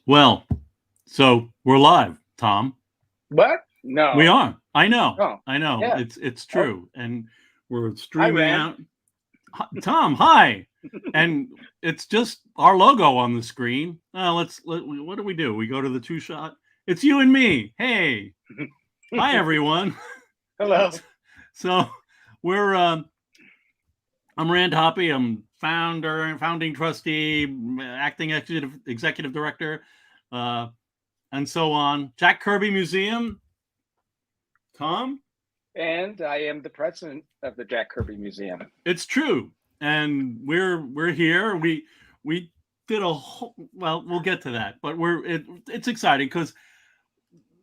Well, so we're live, Tom. What? No. We are. I know. Oh, I know. yeah. It's true, and we're Hi, streaming Rand. out. Tom, hi, and it's just our logo on the screen. What do? We go to the two shot. It's you and me. Hey, hi everyone. Hello. So we're. I'm Rand Hoppy. I'm founding trustee, acting executive director, and so on. Jack Kirby Museum. Tom? And I am the president of the Jack Kirby Museum. It's true. And we're here. We did a whole, well, we'll get to that, but it's exciting because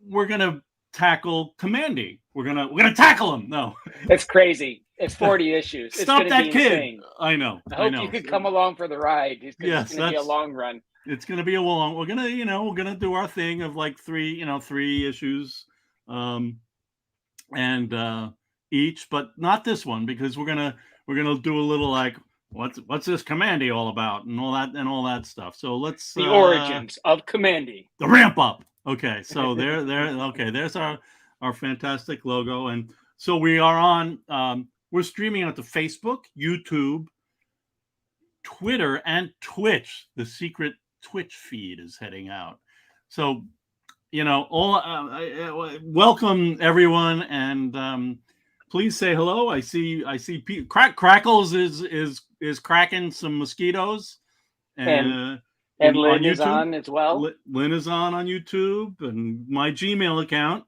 we're gonna tackle Kamandi. We're gonna tackle him. No. It's crazy. It's 40 issues. Stop it's that be kid. Insane. I know. I hope you could come along for the ride. Yes, it's gonna be a long run. It's gonna be a long. We're gonna do our thing of like three issues. And each, but not this one, because we're gonna do a little like what's this Kamandi all about and all that stuff. So let's the origins of Kamandi, the ramp up. Okay, so there's our fantastic logo, and so we are on. We're streaming out to Facebook, YouTube, Twitter, and Twitch. The secret Twitch feed is heading out. So welcome everyone, and please say hello. I see Crackles is cracking some mosquitoes, and Lynn is on as well. Lynn is on YouTube, and my Gmail account,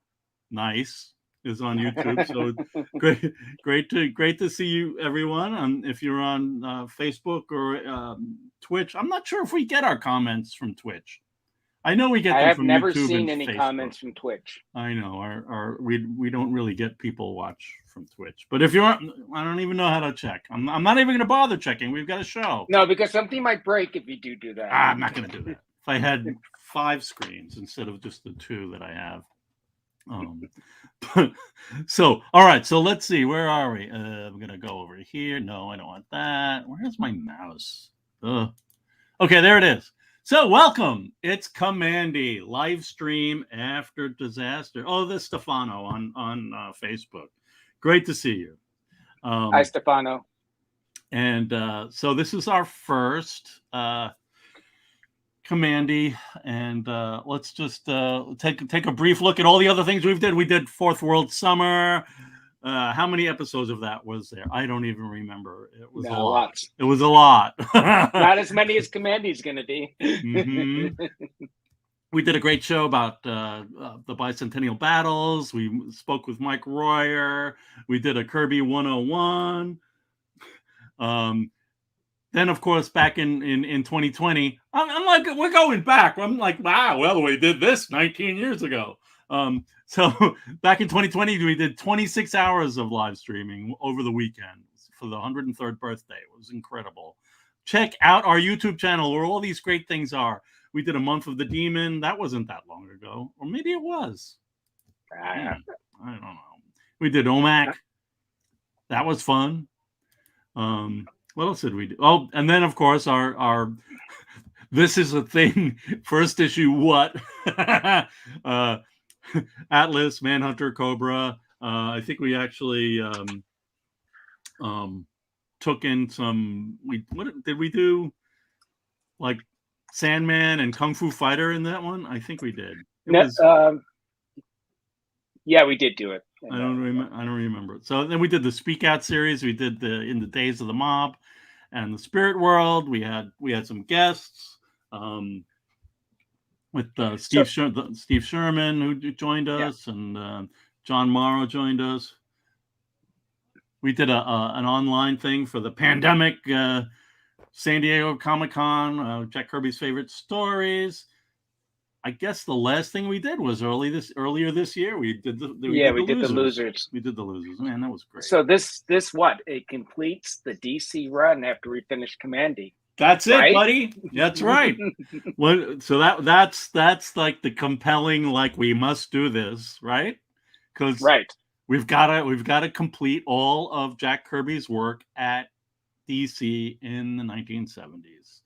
nice, is on YouTube. So great to see you, everyone. If you're on Facebook or Twitch, I'm not sure if we get our comments from Twitch. I know we get them from YouTube. I have never seen any Facebook. comments from Twitch. I know we don't really get people watch from Twitch. But if you're, I don't even know how to check. I'm not even going to bother checking. We've got a show. No, because something might break if you do that. I'm not going to do that. If I had 5 screens instead of just the 2 that I have. So all right. So let's see. Where are we? I'm going to go over here. No, I don't want that. Where's my mouse? Okay, there it is. So welcome. It's Kamandi live stream after disaster. Oh, this Stefano on Facebook. Great to see you. Hi, Stefano. And so this is our first Kamandi, and let's just take a brief look at all the other things we've did. We did Fourth World Summer. How many episodes of that was there? I don't even remember. It was a lot. Lots. It was a lot. Not as many as Kamandi's going to be. Mm-hmm. We did a great show about the bicentennial battles. We spoke with Mike Royer. We did a Kirby 101. Then, of course, back in 2020, I'm like, we're going back. I'm like, wow, well, we did this 19 years ago. So back in 2020, we did 26 hours of live streaming over the weekend for the 103rd birthday. It was incredible. Check out our YouTube channel where all these great things are. We did a month of the demon. That wasn't that long ago. Or maybe it was. I don't know. We did OMAC. That was fun. What else did we do? Oh, and then, of course, our this is a thing. First issue, what? Atlas, Manhunter, Cobra. I think we actually took in some. What did we do? Like Sandman and Kung Fu Fighter in that one? I think we did. Yeah, we did do it. I don't remember. So then we did the Speak Out series. We did the In the Days of the Mob and the Spirit World. We had some guests. With Steve Sherman, who joined us, and John Morrow joined us. We did an online thing for the pandemic, San Diego Comic-Con, Jack Kirby's favorite stories. I guess the last thing we did was earlier this year. We did the Losers. We did the Losers. Man, that was great. So this it completes the DC run after we finish Kamandi. That's it, buddy. That's right. So that's like the compelling, like, we must do this, right? Because we've got to complete all of Jack Kirby's work at DC in the 1970s.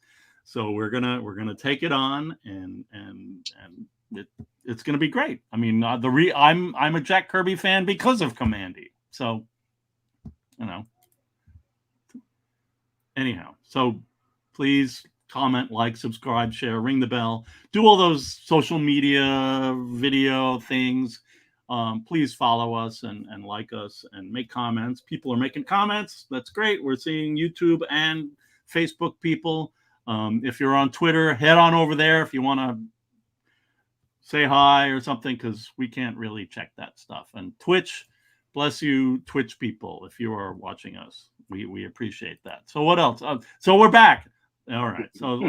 So we're gonna take it on and it's going to be great. I mean, I'm a Jack Kirby fan because of Kamandi. So, anyhow, so please comment, like, subscribe, share, ring the bell, do all those social media video things. Please follow us and like us and make comments. People are making comments. That's great. We're seeing YouTube and Facebook people. If you're on Twitter, head on over there if you want to say hi or something, because we can't really check that stuff. And Twitch, bless you, Twitch people, if you are watching us. We appreciate that. So what else? So we're back. All right. So I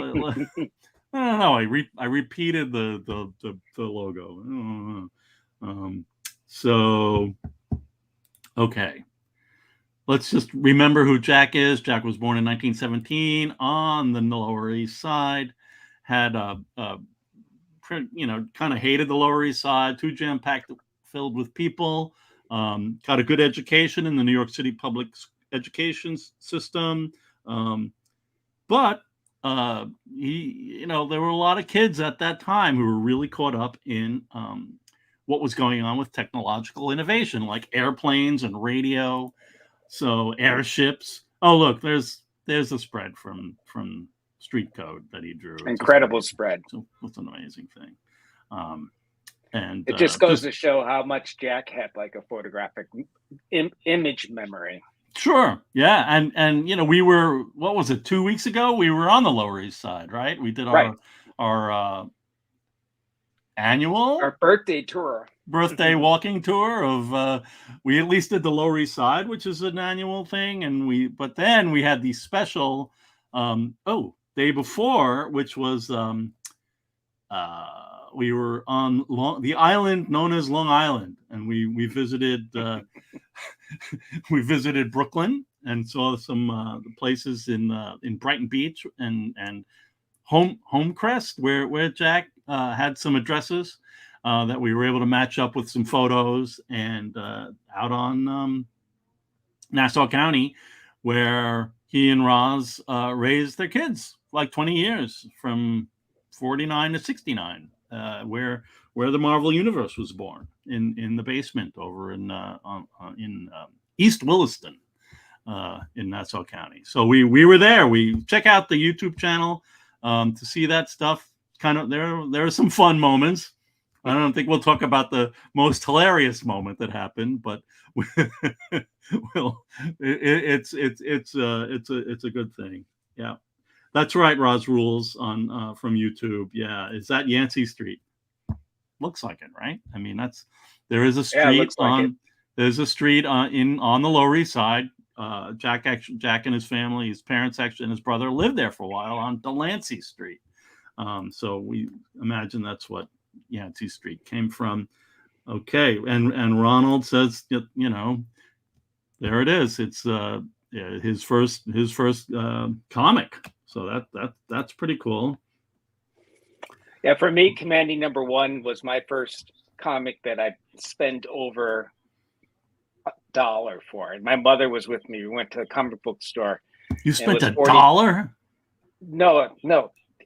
don't know. I repeated the logo. So okay. Let's just remember who Jack is. Jack was born in 1917 on the Lower East Side. Had kind of hated the Lower East Side. Too jam-packed, filled with people. Got a good education in the New York City public education system. But there were a lot of kids at that time who were really caught up in what was going on with technological innovation, like airplanes and radio. So airships. Oh, look, there's a spread from Street Code that he drew. Incredible spread. So it's an amazing thing. And it just goes to show how much Jack had like a photographic image memory. Sure. Yeah. And we were, what was it, 2 weeks ago? We were on the Lower East Side, right? We did our birthday walking tour of we at least did the Lower East Side, which is an annual thing, but then we had the special day before, which was we were on the island known as Long Island, and we visited we visited Brooklyn and saw some places in Brighton Beach and Homecrest, where Jack had some addresses that we were able to match up with some photos, and out on Nassau County, where he and Roz raised their kids like 20 years from 49 to 69, where the Marvel Universe was born in the basement over in East Williston in Nassau County. So we were there. We check out the YouTube channel to see that stuff. Kind of there are some fun moments. I don't think we'll talk about the most hilarious moment that happened, but it's a good thing. Yeah, that's right. Roz Rules on from YouTube. Yeah, is that Yancey Street? Looks like it, right? I mean, there is a street there's a street on the Lower East Side. Jack and his family, his parents and his brother lived there for a while on Delancey Street. So we imagine that's what Yancey Street came from. Okay, and Ronald says, there it is. It's his first comic. So that's pretty cool. Yeah, for me, Kamandi #1 was my first comic that I spent over $1 for. And my mother was with me. We went to a comic book store. You spent $1? No.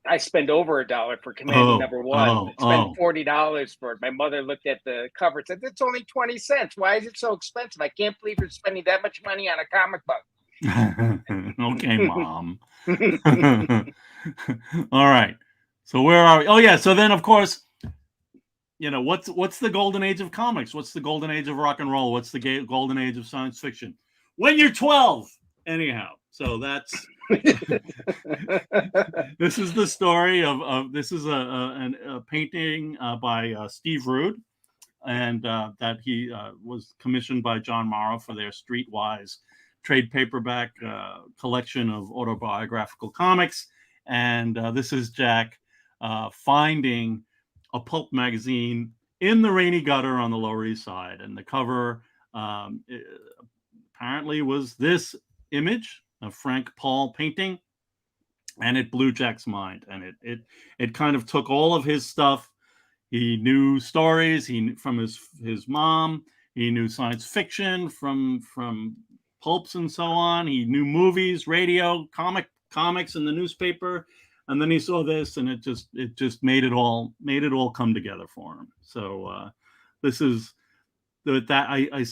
I spent over $1 for Kamandi #1. I spent $40 for it. My mother looked at the cover and said, "It's only 20 cents. Why is it so expensive? I can't believe you're spending that much money on a comic book." Okay, Mom. All right. So where are we? Oh yeah. So then, of course, what's the golden age of comics? What's the golden age of rock and roll? What's the golden age of science fiction? When you're 12. Anyhow, so that's this is the story of this is a painting by Steve Rude, and that he was commissioned by John Morrow for their Streetwise trade paperback collection of autobiographical comics. And this is Jack finding a pulp magazine in the rainy gutter on the Lower East Side, and the cover apparently was this image, a Frank Paul painting, and it blew Jack's mind. And it kind of took all of his stuff. He knew stories from his mom. He knew science fiction from pulps and so on. He knew movies, radio, comics in the newspaper. and then he saw this, and it just made it all come together for him. So this is that I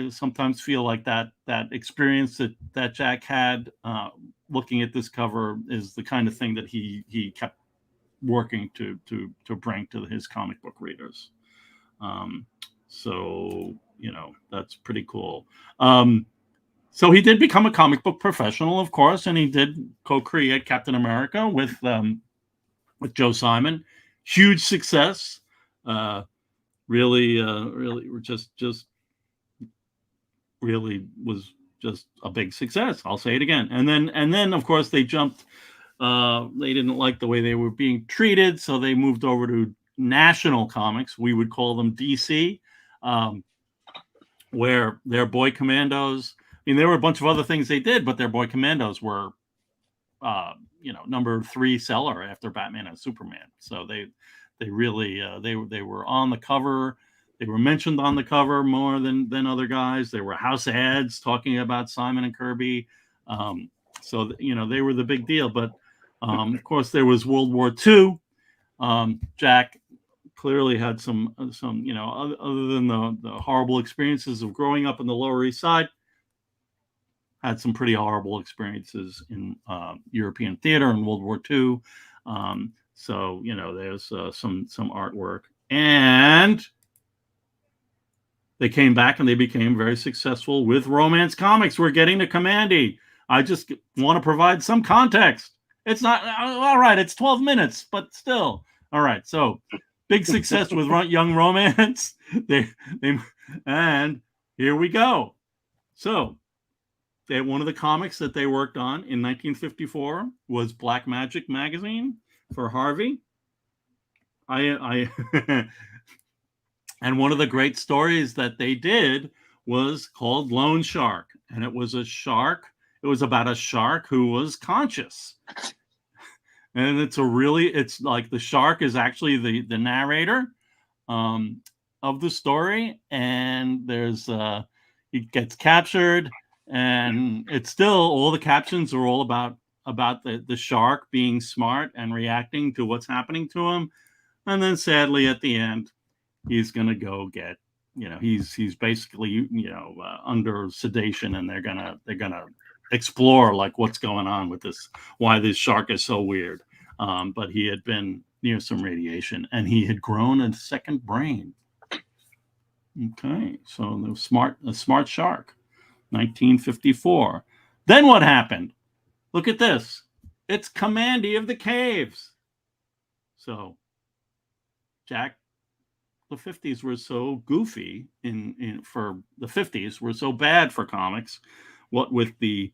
sometimes feel like that experience that Jack had looking at this cover is the kind of thing that he kept working to bring to his comic book readers. So that's pretty cool. So he did become a comic book professional, of course, and he did co-create Captain America with Joe Simon. Huge success. Really was just a big success. I'll say it again. And then of course they jumped. They didn't like the way they were being treated, so they moved over to National Comics. We would call them DC, where their Boy Commandos. I mean, there were a bunch of other things they did, but their Boy Commandos were, number 3 seller after Batman and Superman. So they really they were on the cover. They were mentioned on the cover more than other guys. They were house ads talking about Simon and Kirby. So they were the big deal. But of course, there was World War II. Jack clearly had some other than the horrible experiences of growing up in the Lower East Side, had some pretty horrible experiences in European theater in World War II. So there's some artwork, and they came back and they became very successful with Romance Comics. We're getting to Kamandi. I just want to provide some context. It's not all right. It's 12 minutes, but still all right. So big success with Young Romance. And here we go. So one of the comics that they worked on in 1954 was Black Magic magazine for Harvey. And one of the great stories that they did was called Lone Shark, and it was a shark. It was about a shark who was conscious, and it's like the shark is actually the narrator of the story, and there's he gets captured. And it's still, all the captions are all about the shark being smart and reacting to what's happening to him. And then sadly at the end, he's going to go get, he's basically, under sedation, and they're going to explore like what's going on with this, why this shark is so weird. But he had been near some radiation, and he had grown a second brain. Okay. So a smart shark. 1954. Then what happened? Look at this. It's Kamandi of the Caves. So Jack, the 50s were so goofy for the 50s were so bad for comics. What with the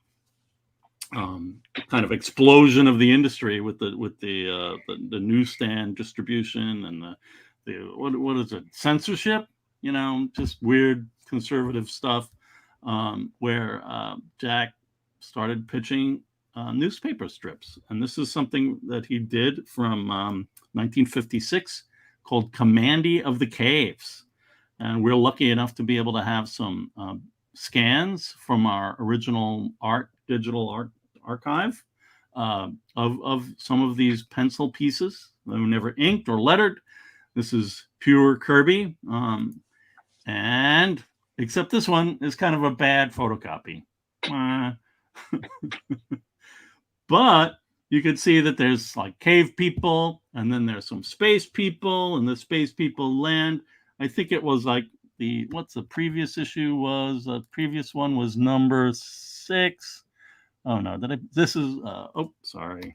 kind of explosion of the industry with the newsstand distribution and the what is it, censorship? Just weird conservative stuff. Where Jack started pitching newspaper strips. And this is something that he did from 1956 called Kamandi of the Caves. And we're lucky enough to be able to have some scans from our original digital art archive of some of these pencil pieces that were never inked or lettered. This is pure Kirby. And except this one is kind of a bad photocopy. But you can see that there's like cave people, and then there's some space people, and the space people land. I think it was like what's the previous issue was? The previous one was number 6. Oh no, this is sorry.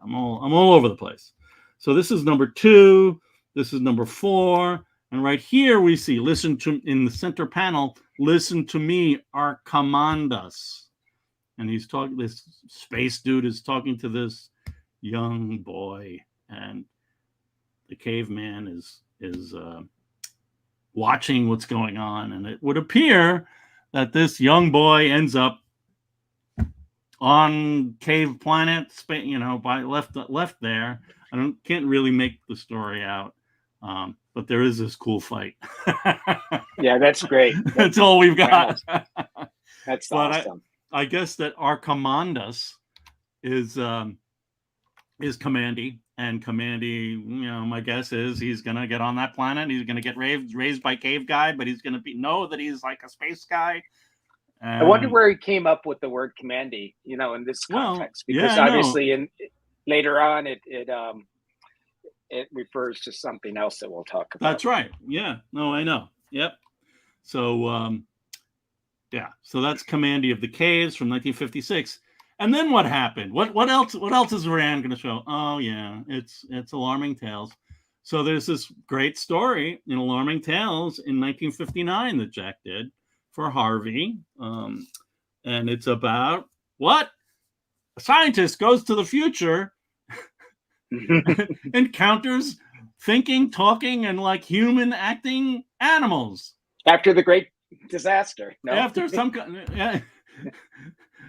I'm all over the place. So this is number 2. This is number 4. And right here we see, listen to, in the center panel, listen to me, our commandas. And he's talking, this space dude is talking to this young boy, and the caveman is watching what's going on. And it would appear that this young boy ends up on Cave Planet, by left there. Can't really make the story out. But there is this cool fight. Yeah, that's great. That's all we've got. That's awesome. I guess that our commandas is is Kamandi, and Kamandi, my guess is he's gonna get on that planet. He's gonna get raised by Cave Guy, but he's gonna know that he's like a space guy. I wonder where he came up with the word Kamandi, in this context, because obviously later on it refers to something else that we'll talk about. That's right. Yeah. No, I know. Yep. So so that's Kamandi of the Caves from 1956. And then what happened? What else is Rand going to show? Oh yeah, it's Alarming Tales. So there's this great story in Alarming Tales in 1959 that Jack did for Harvey, and it's about what a scientist goes to the future, encounters thinking, talking, and like human acting animals after the great disaster. No? After some yeah.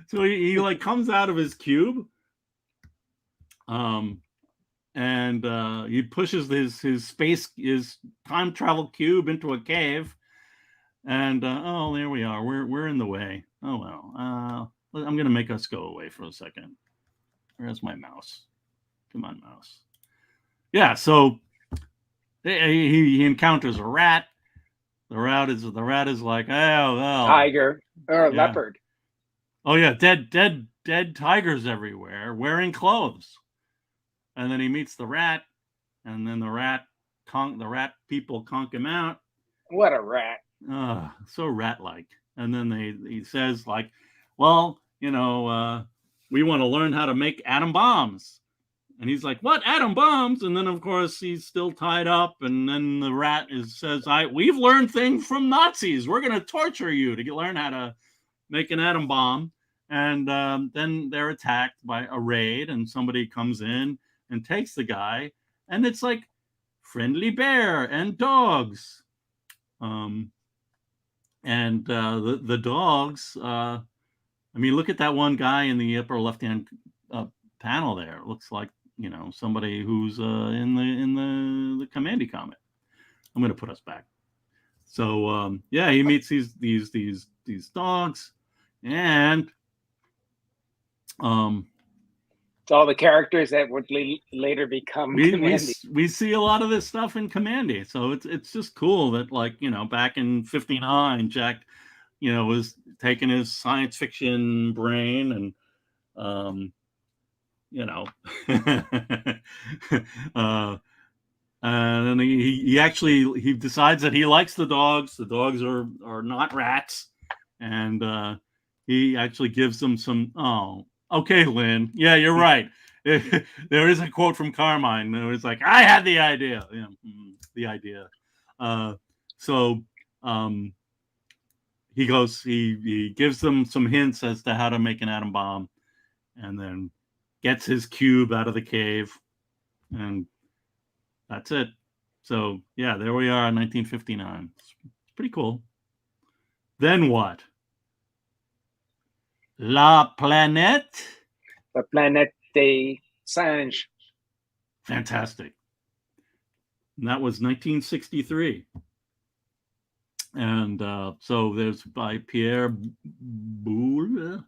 So he like comes out of his cube, and he pushes his time travel cube into a cave, and there we are. We're in the way. Oh well. I'm gonna make us go away for a second. Where's my mouse? Come on, mouse. Yeah. So he encounters a rat. The rat is like, oh well, tiger or leopard. Oh yeah, dead tigers everywhere, wearing clothes. And then he meets the rat, and then the rat people conk him out. What a rat! So rat-like. And then he says like, well, we want to learn how to make atom bombs. And he's like, what, atom bombs? And then of course he's still tied up, and then the rat says, we've learned things from Nazis. We're going to torture you to learn how to make an atom bomb. And then they're attacked by a raid, and somebody comes in and takes the guy, and it's like friendly bear and dogs. The dogs, look at that one guy in the upper left-hand panel there. It looks like, somebody who's in the Kamandi comic. I'm going to put us back. So, he meets these dogs, and it's all the characters that would later become Kamandi. We see a lot of this stuff in Kamandi, so it's just cool that, like, back in '59, Jack, was taking his science fiction brain and and then he decides that he likes the dogs. The dogs are not rats, and he actually gives them some. Oh, okay, Lynn. Yeah, you're right. There is a quote from Carmine. It was like, I had the idea. Yeah, the idea. He gives them some hints as to how to make an atom bomb, and then gets his cube out of the cave, and that's it. So yeah, there we are in 1959. It's pretty cool. Then what? La Planète des Singes. Fantastic. And that was 1963. And so there's by Pierre Boulle,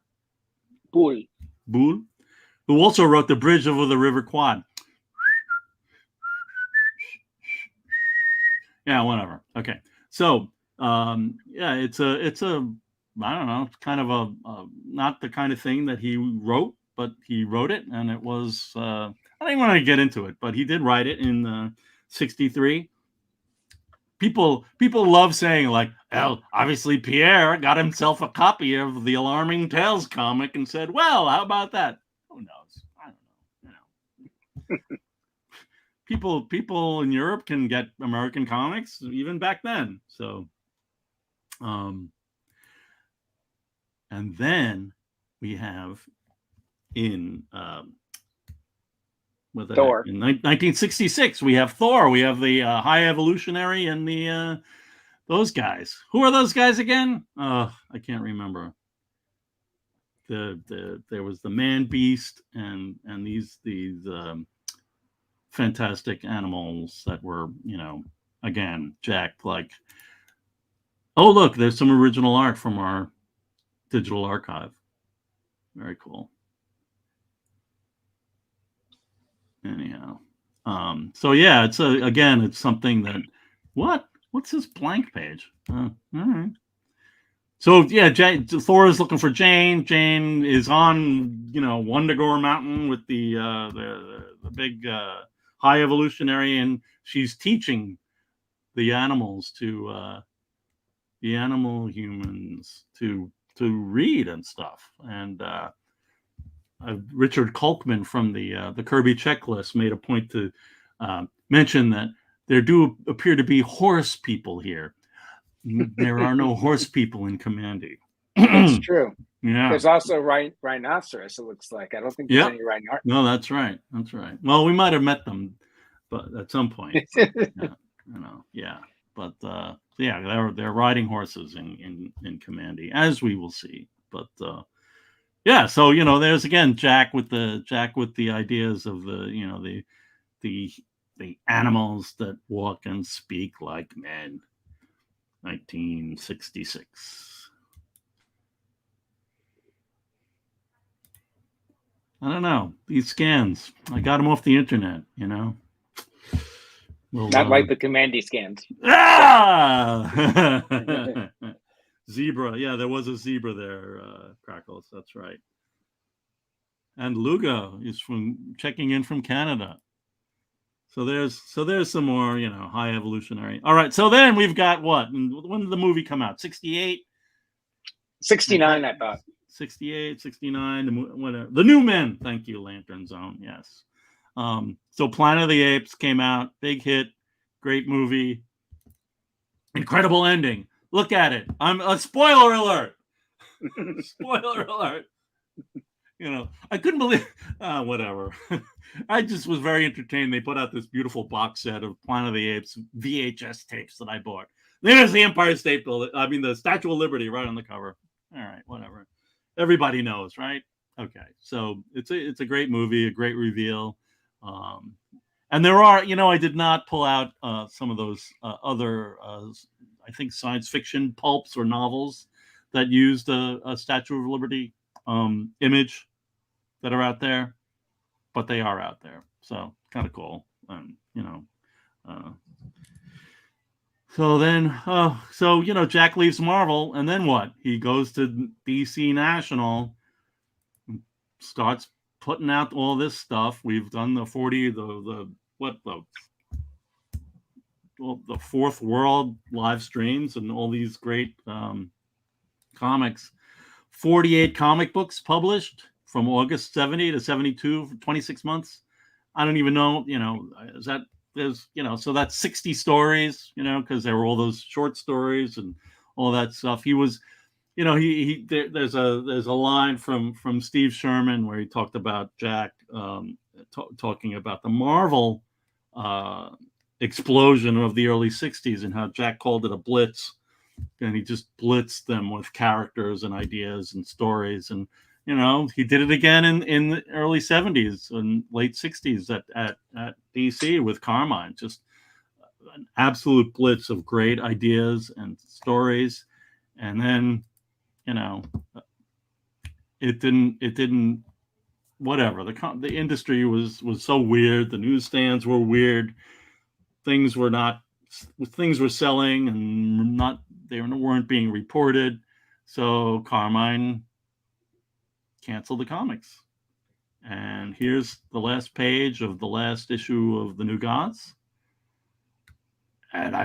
who also wrote The Bridge Over the River Quad. Yeah, whatever. Okay. So it's a I don't know, it's kind of a not the kind of thing that he wrote, but he wrote it, and it was I don't even want to get into it, but he did write it in 63. People love saying, like, well, obviously Pierre got himself a copy of the Alarming Tales comic and said, well, how about that? Who knows? I don't know. People in Europe can get American comics even back then. So, and then we have in Thor. In 1966, we have Thor. We have the High Evolutionary and the those guys. Who are those guys again? I can't remember. There was the Man Beast and these fantastic animals that were, again, Jack, like, oh look, there's some original art from our digital archive. Very cool. anyhow, so yeah, it's again, it's something that what's this blank page? All right. So yeah, Thor is looking for Jane. Jane is on, Wundagore Mountain with the big high evolutionary, and she's teaching the animals the animal humans to read and stuff. And Richard Kalkman from the Kirby checklist made a point to mention that there do appear to be horse people here. There are no horse people in Kamandi. That's true. Yeah. There's also rhinoceros, it looks like. I don't think there's any rhinoceros. No, that's right. That's right. Well, we might have met them, but at some point. Yeah. But yeah, they're riding horses in Kamandi, as we will see. But yeah, so there's again Jack with the ideas of the animals that walk and speak like men. 1966. I don't know. These scans, I got them off the internet, Well, not like the Kamandi scans. Ah! Zebra. Yeah, there was a zebra there, Crackles. That's right. And Lugo is checking in from Canada. So there's some more, high evolutionary. All right. So then we've got what? When did the movie come out? 68? 69, I thought. 68, 69, The New Men. Thank you, Lantern Zone. Yes. So Planet of the Apes came out. Big hit. Great movie. Incredible ending. Look at it. I'm a spoiler alert. Spoiler alert. I couldn't believe whatever. I just was very entertained. They put out this beautiful box set of Planet of the Apes VHS tapes that I bought. There's the Empire State Building. I mean, the Statue of Liberty right on the cover. All right, whatever. Everybody knows, right? Okay, so it's a great movie, a great reveal. And there are, I did not pull out some of those other, I think, science fiction pulps or novels that used a Statue of Liberty image that are out there, but they are out there, so kind of cool. So then Jack leaves Marvel, and then what? He goes to DC National, starts putting out all this stuff. We've done the Fourth World live streams and all these great comics. 48 comic books published from August 70 to 72 for 26 months. I don't even know, so that's 60 stories, because there were all those short stories and all that stuff. He was, there's a line from Steve Sherman where he talked about Jack talking about the Marvel explosion of the early 60s and how Jack called it a blitz. And he just blitzed them with characters and ideas and stories. And, he did it again in the early 70s and late 60s at DC with Carmine. Just an absolute blitz of great ideas and stories. And then, it didn't, whatever. The industry was so weird. The newsstands were weird. Things were selling and they weren't being reported. So Carmine canceled the comics. And here's the last page of the last issue of The New Gods. And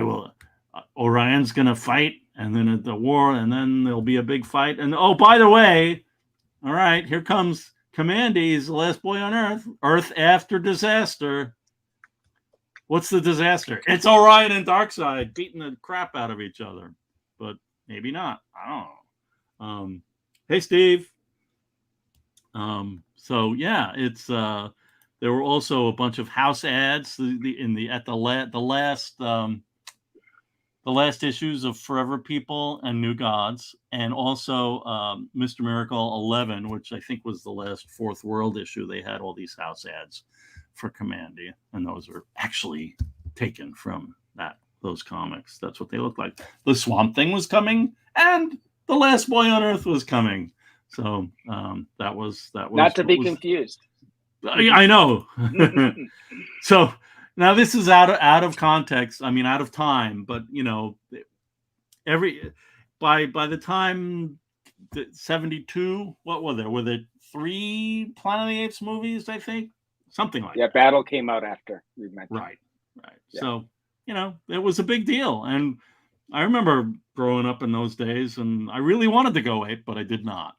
Orion's going to fight, and then at the war, and then there'll be a big fight. And oh, by the way, all right, here comes Kamandi. He's the last boy on Earth. Earth after disaster. What's the disaster? It's Orion and Darkseid beating the crap out of each other. But maybe not. I don't know. Hey, Steve. So yeah, it's there were also a bunch of house ads the last issues of Forever People and New Gods, and also Mr. Miracle 11, which I think was the last Fourth World issue. They had all these house ads for Kamandi, and those are actually taken from those comics. That's what they look like. The Swamp Thing was coming, and the Last Boy on Earth was coming. So that was not to be confused. I know. So now this is out of context. I mean, out of time. But by the time 72, what were there? Were there 3 Planet of the Apes movies? I think something like that. Battle came out after we mentioned. Right. Yeah. So it was a big deal, and I remember growing up in those days, and I really wanted to go ape, but I did not.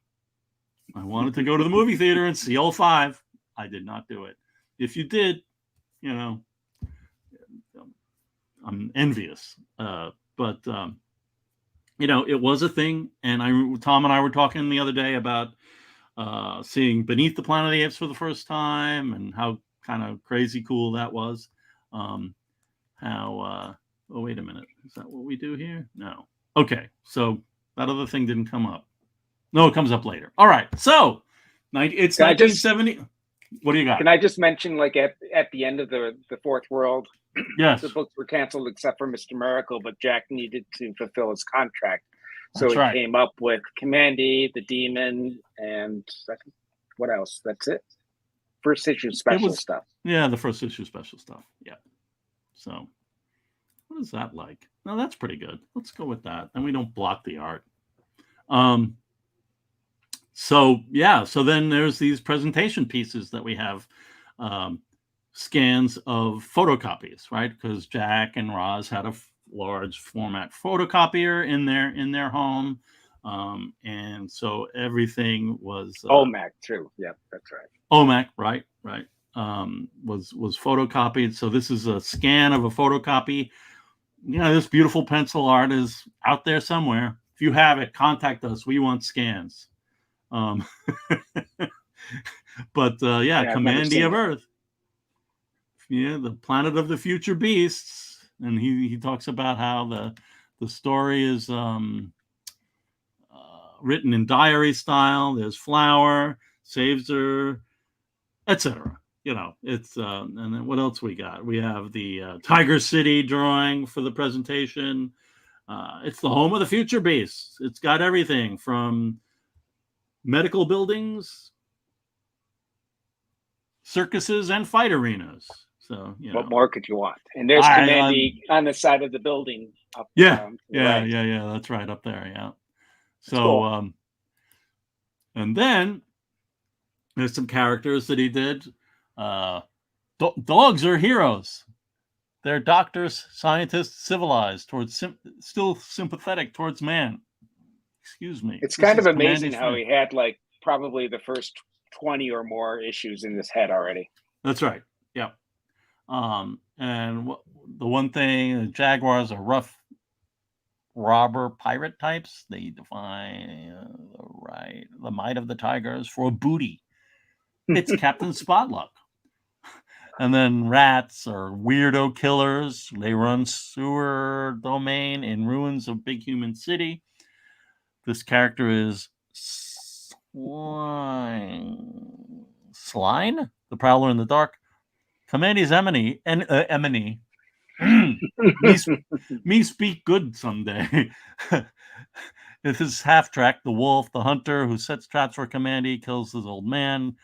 I wanted to go to the movie theater and see all 5. I did not do it. If you did, I'm envious. But it was a thing. And Tom and I were talking the other day about seeing Beneath the Planet of the Apes for the first time, and how kind of crazy cool that was. Oh, wait a minute. Is that what we do here? No. Okay. So that other thing didn't come up. No, it comes up later. All right. So it's 1970. What do you got? Can I just mention, like, at the end of the Fourth World, yes, the books were canceled except for Mr. Miracle, but Jack needed to fulfill his contract. So That's he right. came up with Kamandi, the Demon, and what else? That's it. First issue special stuff. Yeah, the first issue special stuff. Yeah. So what is that like? No, that's pretty good. Let's go with that. And we don't block the art. So then there's these presentation pieces that we have, scans of photocopies, right? Because Jack and Roz had a large format photocopier in their home, and so everything was OMAC too. Yeah, that's right. OMAC, right, was photocopied. So this is a scan of a photocopy. This beautiful pencil art is out there somewhere. If you have it, contact us. We want scans. But Kamandi of Earth. Yeah, the planet of the future beasts. And he talks about how the story is written in diary style. There's Flower, saves her, etc. It's and then what else we got? We have the Tiger City drawing for the presentation. It's the home of the future beasts. It's got everything from medical buildings, circuses, and fight arenas. So what more could you want? And there's Kamandi on the side of the building. Yeah. That's right up there. Yeah. So cool. And then there's some characters that he did. Dogs are heroes. They're doctors, scientists, civilized, still sympathetic towards man. Excuse me. It's kind of amazing how he had like probably the first 20 or more issues in his head already. That's right. Yeah. And the one thing, the Jaguars are rough robber pirate types. They define the might of the Tigers for a booty. It's Captain Spotluck. And then rats are weirdo killers. They run sewer domain in ruins of Big Human City. This character is Sline, the Prowler in the Dark. Kamandi's Emily. me speak good someday. This is Half-Track, the wolf, the hunter who sets traps for Kamandi, kills his old man.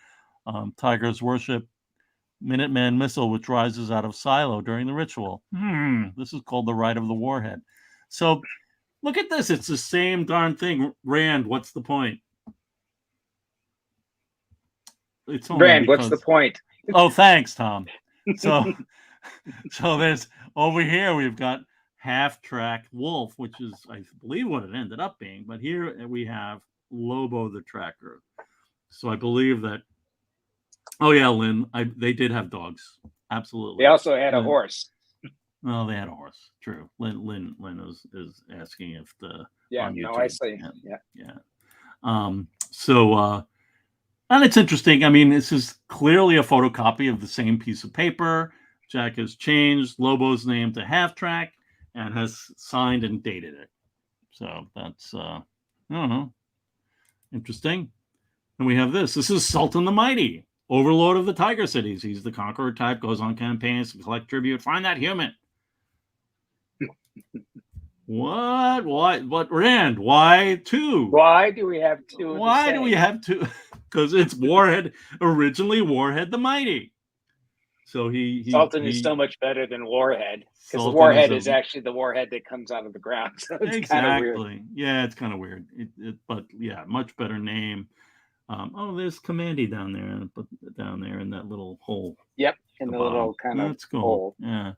Tigers worship Minuteman missile, which rises out of silo during the ritual. This is called the Rite of the Warhead. So look at this. It's the same darn thing. Rand, what's the point? It's Rand, what's the point? Oh, thanks, Tom. So there's over here we've got Half-Track Wolf, which is, I believe, what it ended up being. But here we have Lobo the Tracker. So I believe that. Oh yeah, Lynn. They did have dogs. Absolutely. They also had a horse. Well, they had a horse. True. Lynn is asking if the. Yeah. No, I see. Yeah. So. And it's interesting. I mean, this is clearly a photocopy of the same piece of paper. Jack has changed Lobo's name to Half-Track and has signed and dated it. So that's, I don't know, interesting. And we have this. This is Sultan the Mighty, overlord of the Tiger Cities. He's the conqueror type, goes on campaigns to collect tribute. Find that human. What? Why? What? Rand? Why two? Why do we have two? Why do we have two? Because it's Warhead. Originally, Warhead the Mighty. So Sultan is so much better than Warhead, because the Sultan Warhead is actually the warhead that comes out of the ground. So it's kind of weird. Yeah, it's kind of weird. But yeah, much better name. Oh, there's Kamandi down there in that little hole. Yep, in the little kind of hole. Yeah,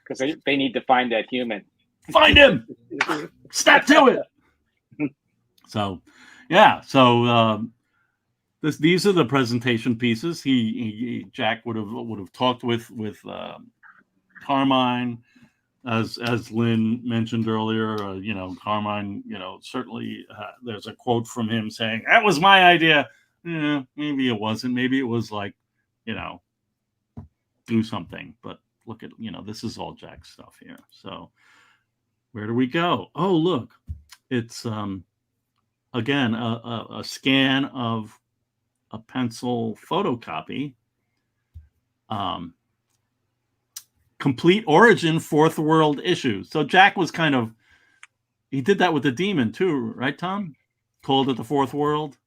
because they need to find that human. Find him. Step to it. So, yeah. So these are the presentation pieces. Jack would have talked with Carmine, as Lynn mentioned earlier. Carmine. Certainly there's a quote from him saying that was my idea. Yeah, maybe it wasn't. Maybe it was like, do something. But look at this is all Jack's stuff here. So where do we go? Oh, look, it's again a scan of a pencil photocopy. Complete origin, fourth world issue. So Jack was he did that with the Demon too, right, Tom? Called it the fourth world.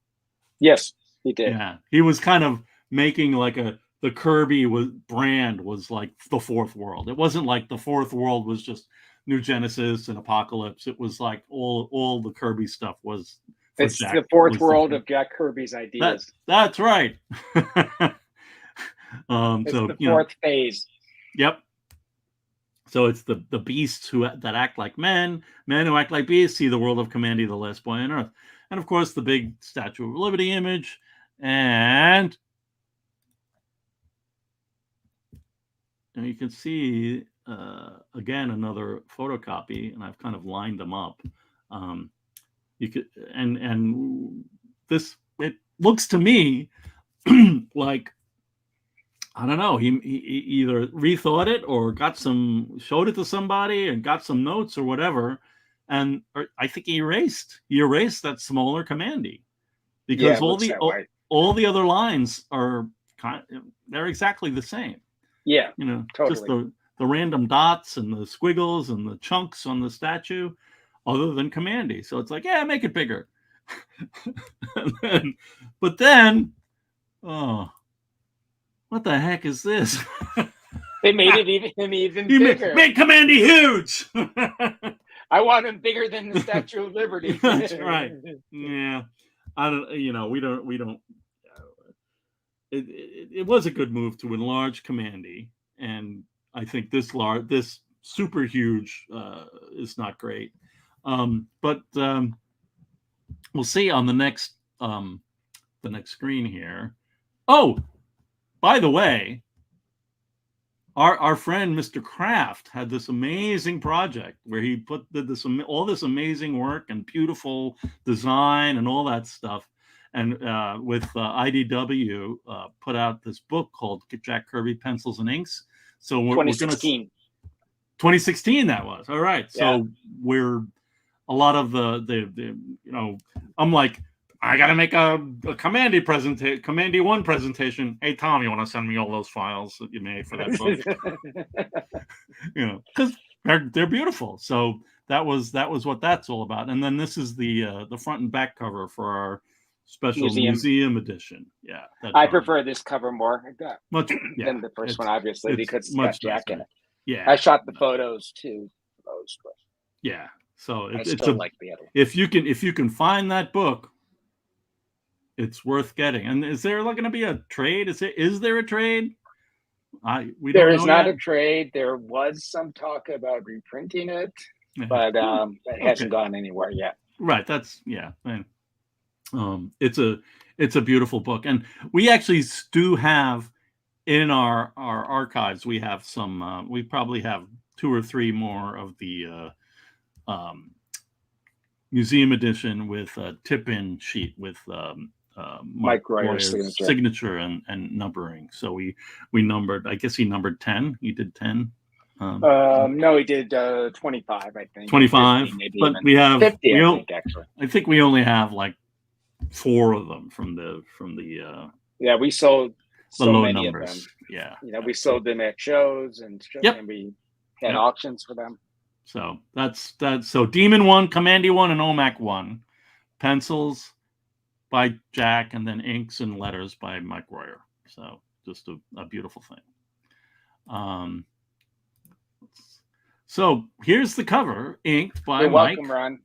Yes, he did. Yeah, he was kind of making like the Kirby brand was like the fourth world. It wasn't like the fourth world was just New Genesis and Apocalypse. It was like all the Kirby stuff was. It's Jack, the fourth world of Jack Kirby's ideas. That's right. It's the fourth phase. Yep. So it's the beasts that act like men who act like beasts, see the world of Kamandi, the last boy on Earth, and of course the big Statue of Liberty image, and you can see again another photocopy, and I've kind of lined them up. You could and this, it looks to me like, I don't know, he either rethought it or showed it to somebody and got some notes or whatever, and I think he erased that smaller Kamandi, because all the other lines are they're exactly the same. Yeah, totally. Just the random dots and the squiggles and the chunks on the statue, other than Kamandi. So it's like, yeah, make it bigger. But then, oh, what the heck is this? They made it even bigger. Made Kamandi huge. I want him bigger than the Statue of Liberty. That's right. Yeah, I don't. We don't. It was a good move to enlarge Kamandi, and I think this super huge is not great. But we'll see on the next screen here. Oh, by the way, our friend Mr. Kraft had this amazing project where he did all this amazing work and beautiful design and all that stuff, and with IDW put out this book called Jack Kirby Pencils and Inks. So we're 2016. 2016 that was. All right. Yeah. So we're a lot of the I'm like, I got to make a Kamandi 1 presentation. Hey, Tom, you want to send me all those files that you made for that book? Because they're beautiful. So that was what that's all about. And then this is the front and back cover for our special museum edition. Yeah. I prefer this cover more than the first one, obviously, because it's got Jack in it. Yeah. I shot the photos too. Yeah. So I still like the other. If you can find that book, it's worth getting. And is there going to be a trade? Is there a trade? There is not a trade. There was some talk about reprinting it, but it hasn't gone anywhere yet. Right. That's it's a beautiful book, and we actually do have in our archives. We have some. We probably have 2 or 3 more of the museum edition with a tip-in sheet with Mike Royer's signature and numbering. So we numbered. I guess he numbered 10. He did 10. No, he did 25. I think 25. 50, maybe, but we have 50. I think actually. I think we only have like 4 of them from the. Yeah, we sold so low many numbers. Of them. Yeah, we sold them at shows and we had auctions for them. So that's so Demon 1, Kamandi 1, and OMAC 1. Pencils by Jack, and then inks and letters by Mike Royer. So just a beautiful thing. So here's the cover, inked by You're Mike. welcome, Ron.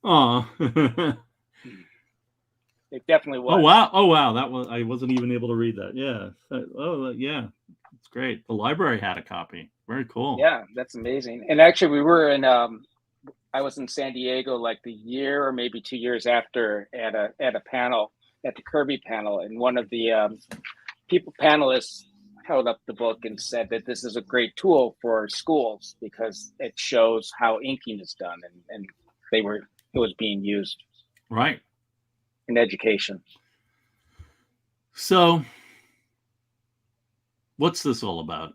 Oh. It definitely was. Oh wow! That was, I wasn't even able to read that. Yeah. Yeah. It's great. The library had a copy. Very cool. Yeah, that's amazing. And actually, we were in. I was in San Diego like the year or maybe 2 years after at a panel, at the Kirby panel, and one of the panelists held up the book and said that this is a great tool for schools because it shows how inking is done, and it was being used right in education. So what's this all about?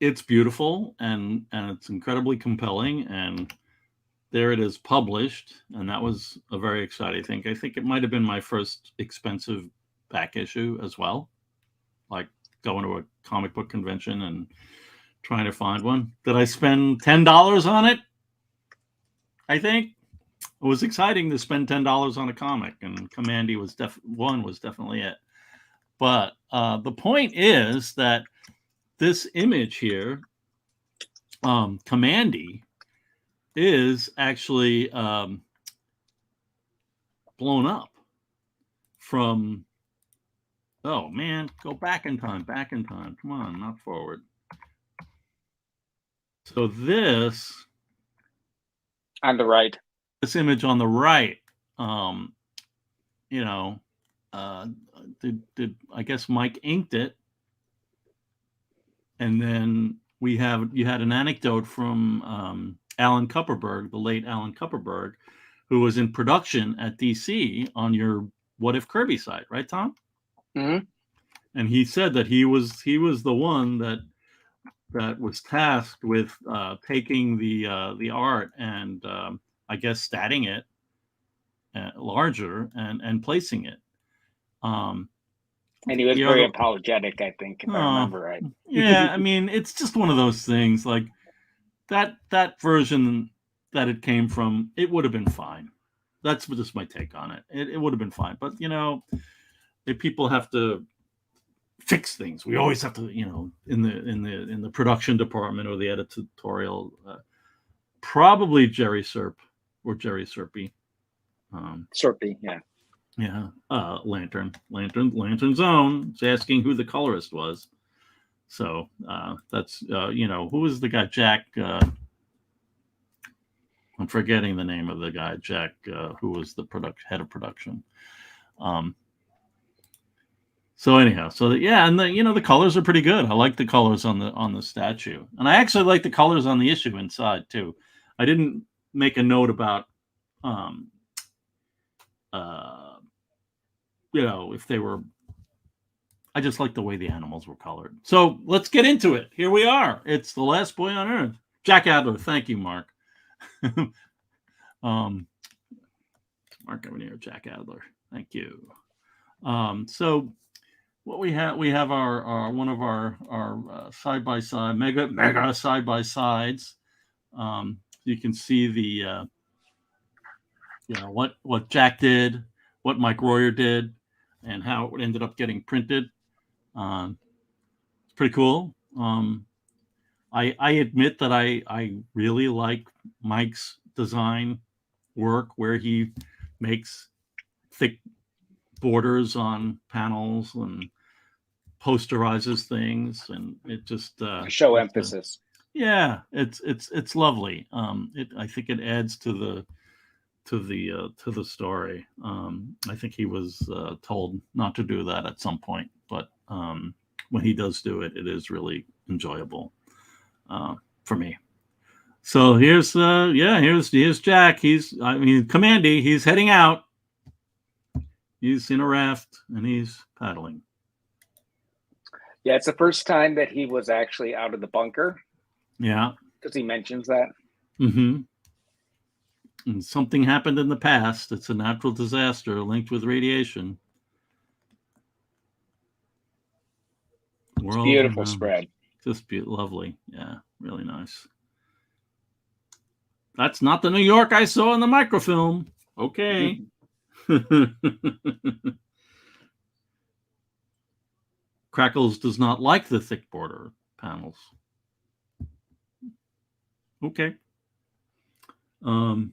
It's beautiful and it's incredibly compelling, and there it is published, and that was a very exciting thing. I think it might have been my first expensive back issue as well, like going to a comic book convention and trying to find one. Did I spend $10 on it? I think it was exciting to spend $10 on a comic, and Kamandi was definitely it. But the point is that this image here, Kamandi, is actually blown up from. Oh man, go back in time. Come on, not forward. So this on the right. This image on the right, did I guess Mike inked it, and then you had an anecdote from Alan Kupperberg, the late Alan Kupperberg, who was in production at DC on your What If Kirby site, right, Tom? Mm-hmm. And he said that he was the one that was tasked with taking the art and I guess statting it larger and placing it. And he was very apologetic, I think, if I remember right. Yeah, I mean, it's just one of those things. Like that version that it came from, it would have been fine. That's just my take on it. It would have been fine, but if people have to fix things, we always have to, in the production department or the editorial, probably Jerry Serp or Jerry Serpy. Serpy, yeah. Yeah. Lantern Zone is asking who the colorist was. So that's who was the guy? Jack. I'm forgetting the name of the guy. Jack, who was the head of production. So anyhow, and the colors are pretty good. I like the colors on the statue, and I actually like the colors on the issue inside too. I didn't make a note about if they were. I just like the way the animals were colored. So let's get into it. Here we are. It's The Last Boy on Earth. Jack Adler. Thank you, Mark. Mark over here, Jack Adler. Thank you. So what we have our one of our side by side mega side by sides. You can see the what Jack did, what Mike Royer did, and how it ended up getting printed. It's pretty cool. I admit that I really like Mike's design work, where he makes thick borders on panels and posterizes things, and it just show emphasis. It's lovely. I think it adds to the story. I think he was told not to do that at some point, but when he does do it, it is really enjoyable for me. So here's Jack. Kamandi. He's heading out. He's in a raft and he's paddling. Yeah, it's the first time that he was actually out of the bunker. Yeah, because he mentions that. Mm-hmm. And something happened in the past. It's a natural disaster linked with radiation. It's beautiful spread. Just lovely. Yeah, really nice. That's not the New York I saw in the microfilm. Okay. Crackles does not like the thick border panels. Okay. So,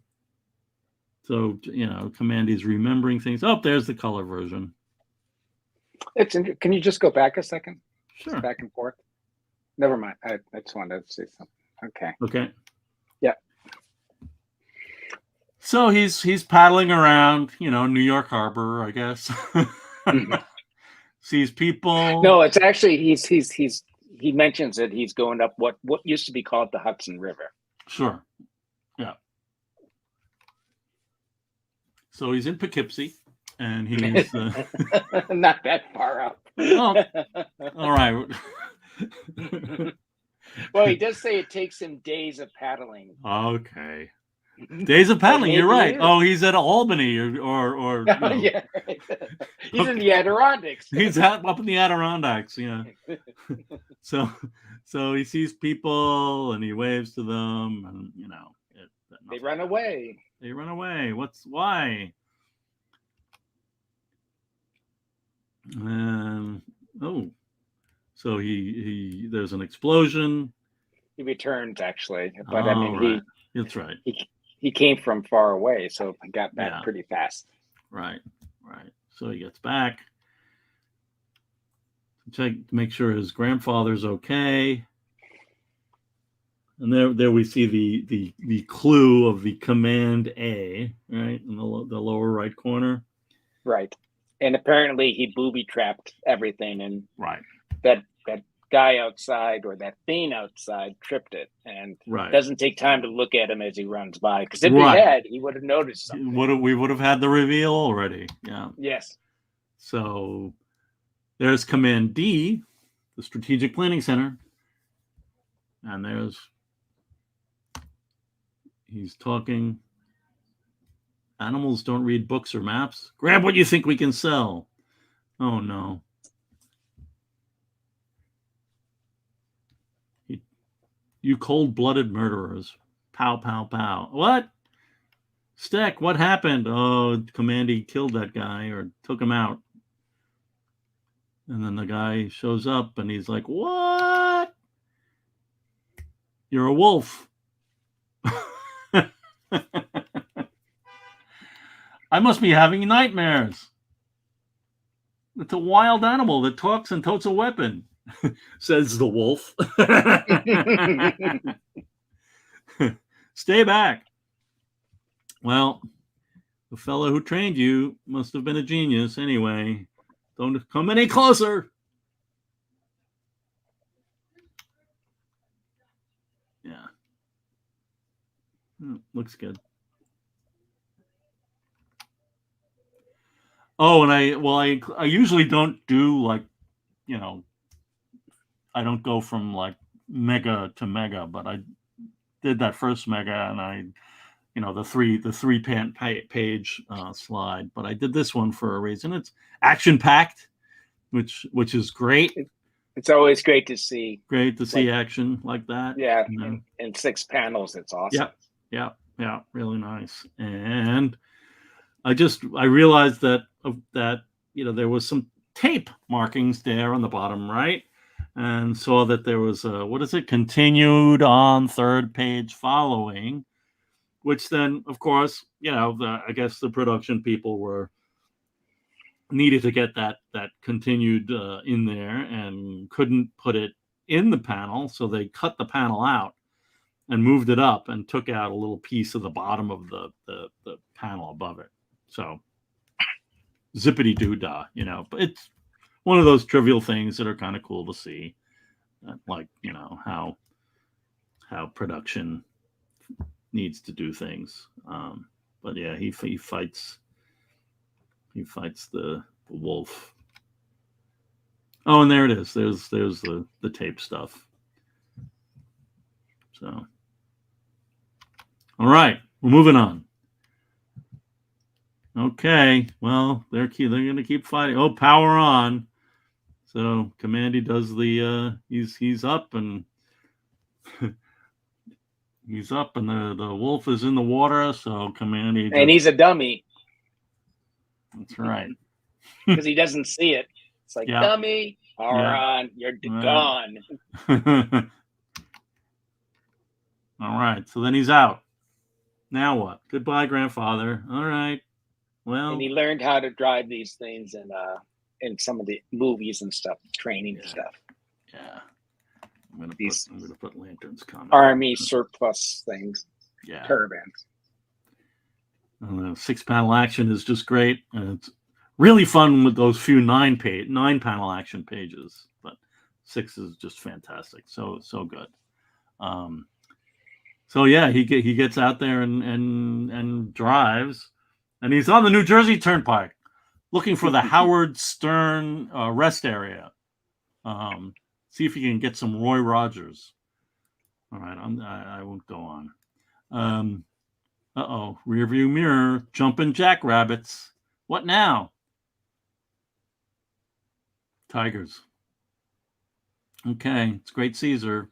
Kamandi's remembering things. Oh, there's the color version. Can you just go back a second? Sure. Just back and forth. Never mind. I just wanted to say something. Okay. Okay. Yeah. So he's paddling around, New York Harbor, I guess. Sees people. No, it's actually he mentions that he's going up what used to be called the Hudson River. Sure. Yeah. So he's in Poughkeepsie, and he's not that far up. Oh, all right. Well, he does say it takes him days of paddling. Okay. Days of paddling, you're right. Oh, he's at Albany or yeah, right. He's in the Adirondacks. He's up in the Adirondacks, yeah. So he sees people and he waves to them, and they run away. They run away. Why? So he there's an explosion. He returns actually, but right. That's right. He came from far away, so he got back pretty fast. Right. So he gets back. Make sure his grandfather's okay. And there we see the clue of the Command A, right, in the lower right corner. Right. And apparently he booby-trapped everything, and right. that guy outside, or that thing outside, tripped it, and doesn't take time to look at him as he runs by. Because if he had, he would have noticed something. We would have had the reveal already. Yeah. Yes. So there's Command D, the Strategic Planning Center, and he's talking. Animals don't read books or maps. Grab what you think we can sell. Oh no. You cold-blooded murderers. Pow, pow, pow. What? Steck, what happened? Oh, Kamandi killed that guy or took him out. And then the guy shows up and he's like, what? You're a wolf. I must be having nightmares. It's a wild animal that talks and totes a weapon, says the wolf. Stay back. Well, the fellow who trained you must have been a genius anyway. Don't come any closer. Yeah. Looks good. Oh, and I usually don't do I don't go from like mega to mega, but I did that first mega, and the three page slide, but I did this one for a reason. It's action packed, which is great. It's always great to see. Great to see action like that. Yeah, in 6 panels, it's awesome. Yeah, really nice. And I realized that there was some tape markings there on the bottom right, and saw that there was continued on third page following, which then, of course, I guess the production people needed to get that continued in there and couldn't put it in the panel, so they cut the panel out and moved it up and took out a little piece of the bottom of the panel above it. So zippity doo dah, but it's one of those trivial things that are kind of cool to see, like how production needs to do things. But yeah, he fights the wolf. Oh, and there it is. There's the tape stuff. So, all right, we're moving on. Okay, well, they're going to keep fighting. Oh, power on. So Kamandi does the he's up and he's up and the wolf is in the water. So Kamandi and he's a dummy. That's right. Because he doesn't see it. It's like, dummy, moron, you're gone. All right. So then he's out. Now what? Goodbye, grandfather. All right. Well, and he learned how to drive these things in some of the movies and stuff, training stuff. Yeah. I'm gonna put Lantern's comment. Army surplus things. Yeah. Turbans. 6-panel action is just great, and it's really fun with those few 9-panel action pages. But 6 is just fantastic. So good. So yeah, he gets out there and drives, and he's on the New Jersey Turnpike, looking for the Howard Stern rest area. See if he can get some Roy Rogers. All right, I won't go on. Rear view mirror, jumping jackrabbits. What now? Tigers. Okay, it's Great Caesar.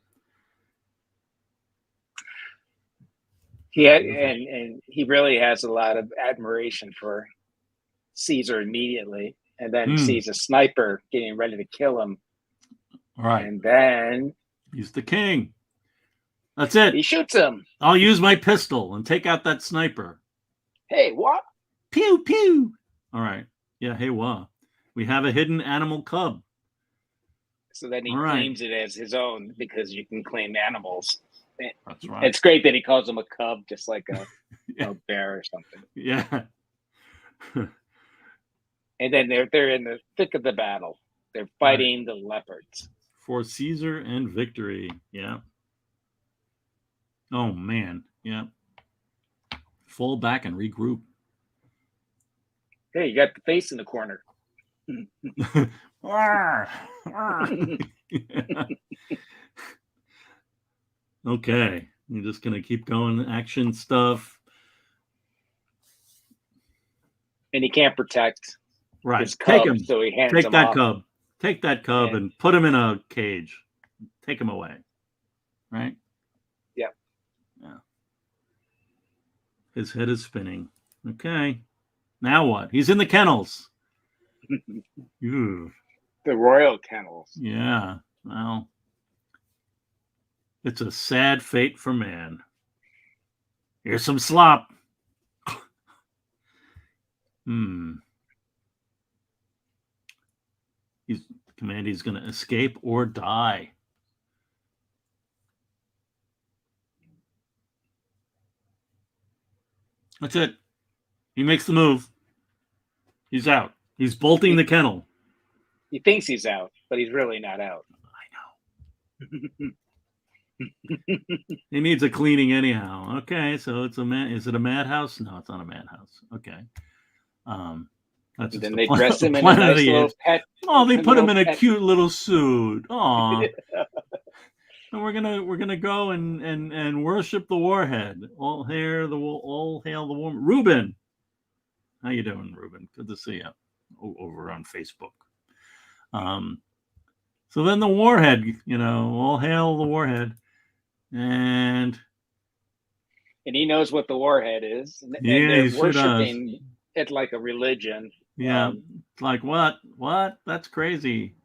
Yeah, and he really has a lot of admiration for Caesar immediately, and then he sees a sniper getting ready to kill him. All right, and then he's the king. That's it. He shoots him. I'll use my pistol and take out that sniper. Hey, what? Pew, pew. All right. Yeah, hey, what? We have a hidden animal cub. So then he claims it as his own because you can claim animals. That's right. It's great that he calls him a cub, just like a bear or something. Yeah. And then they're in the thick of the battle. They're fighting the leopards. For Caesar and victory. Yeah. Oh, man. Yeah. Fall back and regroup. Hey, you got the face in the corner. Okay. You're just going to keep going. Action stuff. And he can't protect his cub, take him. So he hands Take him that off. cub. Take that cub and put him in a cage. Take him away. Right? Yeah. Yeah. His head is spinning. Okay. Now what? He's in the kennels. The royal kennels. Yeah. Well, it's a sad fate for man. Here's some slop. Kamandi's going to escape or die. That's it. He makes the move. He's out. He's bolting the kennel. He thinks he's out, but he's really not out. I know. He needs a cleaning anyhow. Okay, so it's is it a madhouse? No, it's not a madhouse. Okay. That's then they dress him in a nice little pet. Oh, they put him in a cute little suit. Oh. And we're gonna go and worship the warhead. All hail the war. Ruben, how you doing, Ruben? Good to see you over on Facebook. So then the warhead, all hail the warhead, and he knows what the warhead is. And they're worshiping it like a religion. Yeah, it's like what? That's crazy.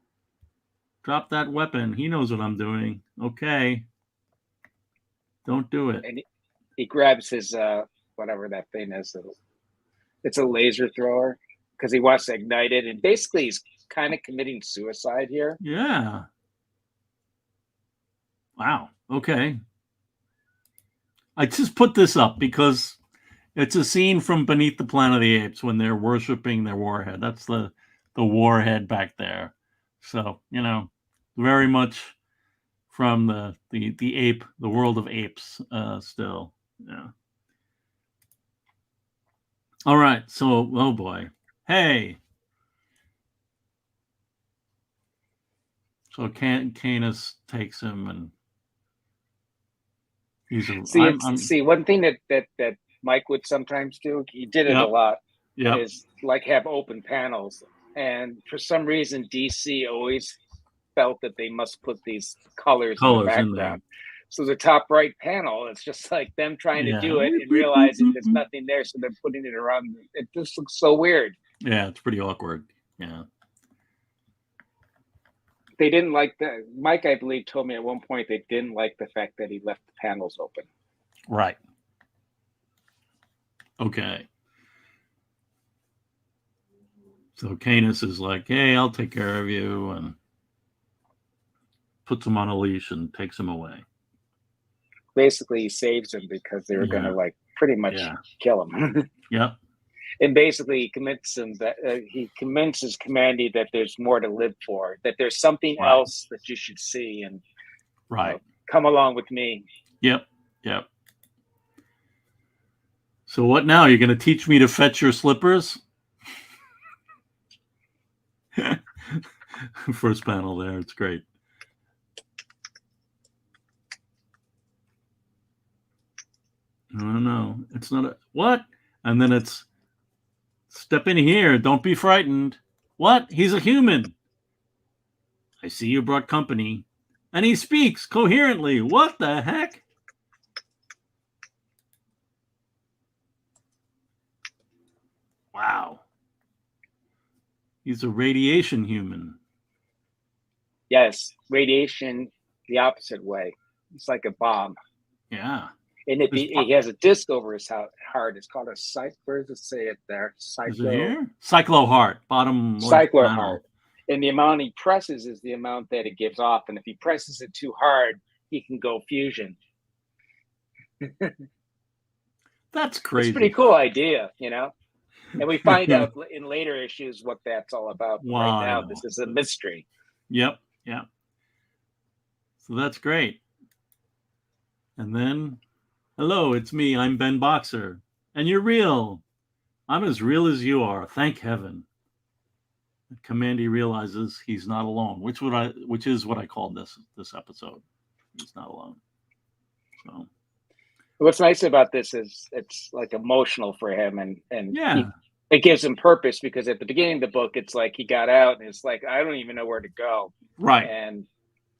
Drop that weapon. He knows what I'm doing. Okay. Don't do it. And he grabs his whatever that thing is. It's a laser thrower because he wants to ignite it. And basically he's kind of committing suicide here. Yeah. Wow. Okay. I just put this up because it's a scene from Beneath the Planet of the Apes when they're worshiping their warhead. That's the warhead back there. So, very much from the ape, the world of apes still. Yeah. All right. So, oh boy. Hey. So Canis takes him and he's see one thing that Mike would sometimes do, he did it a lot, is like have open panels and for some reason, DC always felt that they must put these colors in the background. So the top right panel, it's just like them trying to do it and realizing there's nothing there, so they're putting it around. It just looks so weird. Yeah, it's pretty awkward. Yeah. They didn't like that. Mike, I believe, told me at one point they didn't like the fact that he left the panels open. Right. Okay. So Canis is like, hey, I'll take care of you, and puts him on a leash and takes him away. Basically, he saves him because they were going to like pretty much kill him. Yep. And basically, he convinces Kamandi that there's more to live for, that there's something else that you should see, and come along with me. Yep. So what now? You're going to teach me to fetch your slippers? First panel there. It's great. No, it's not a what? And then it's step in here. Don't be frightened. What? He's a human. I see you brought company. And he speaks coherently. What the heck? Wow. He's a radiation human. Yes, radiation the opposite way. It's like a bomb. Yeah. And if he has a disc over his heart, it's called a where does it say it there? Cyclo heart, bottom. Cyclo heart. And the amount he presses is the amount that it gives off. And if he presses it too hard, he can go fusion. That's crazy. It's a pretty cool idea, you know? And we find out in later issues what that's all about. Right now, this is a mystery. Yep. So that's great. And then, hello, it's me. I'm Ben Boxer. And you're real. I'm as real as you are. Thank heaven. Kamandi realizes he's not alone, which is what I called this episode. He's not alone. So what's nice about this is it's like emotional for him, and it gives him purpose, because at the beginning of the book, it's like he got out and it's like, I don't even know where to go. Right. And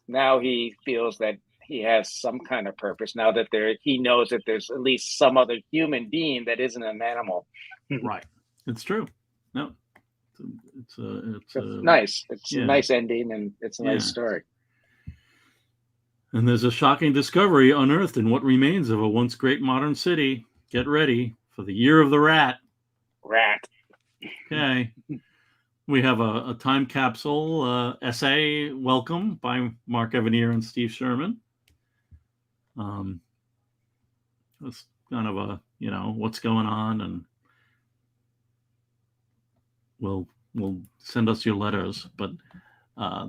now he feels that he has some kind of purpose now that he knows that there's at least some other human being that isn't an animal. Right. It's true. No. It's nice. It's a nice ending, and it's a nice story. And there's a shocking discovery unearthed in what remains of a once great modern city. Get ready for the year of the rat. Okay. We have a time capsule essay, Welcome, by Mark Evanier and Steve Sherman. It's kind of a, what's going on, and we'll send us your letters. But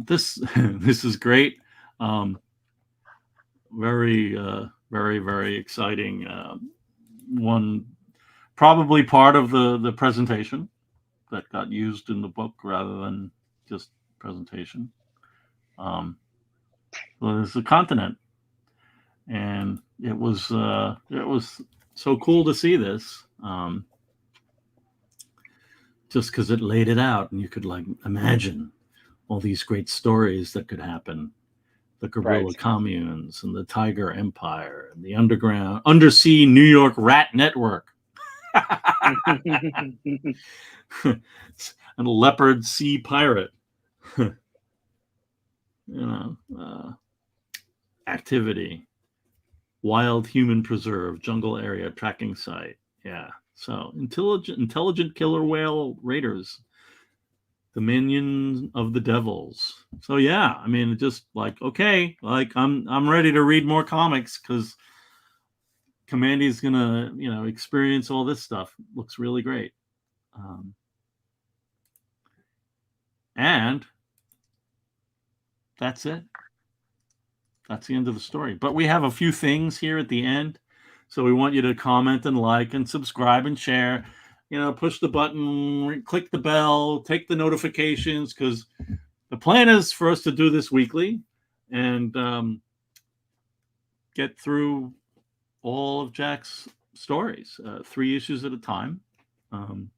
this is great. Very, very, very exciting. One, probably part of the presentation that got used in the book rather than just presentation. Well, there's a continent, and it was so cool to see this. Just because it laid it out, and you could imagine all these great stories that could happen. The guerrilla communes and the Tiger Empire and the undersea New York rat network. And a leopard sea pirate. Activity. Wild human preserve, jungle area tracking site. Yeah. So intelligent killer whale raiders. Dominion of the Devils. So yeah, I mean, just okay, I'm ready to read more comics, because Kamandi's gonna experience all this stuff. Looks really great. And that's it. That's the end of the story. But we have a few things here at the end, so we want you to comment and like and subscribe and share. Push the button, click the bell, take the notifications, because the plan is for us to do this weekly and get through all of Jack's stories, 3 issues at a time. I'm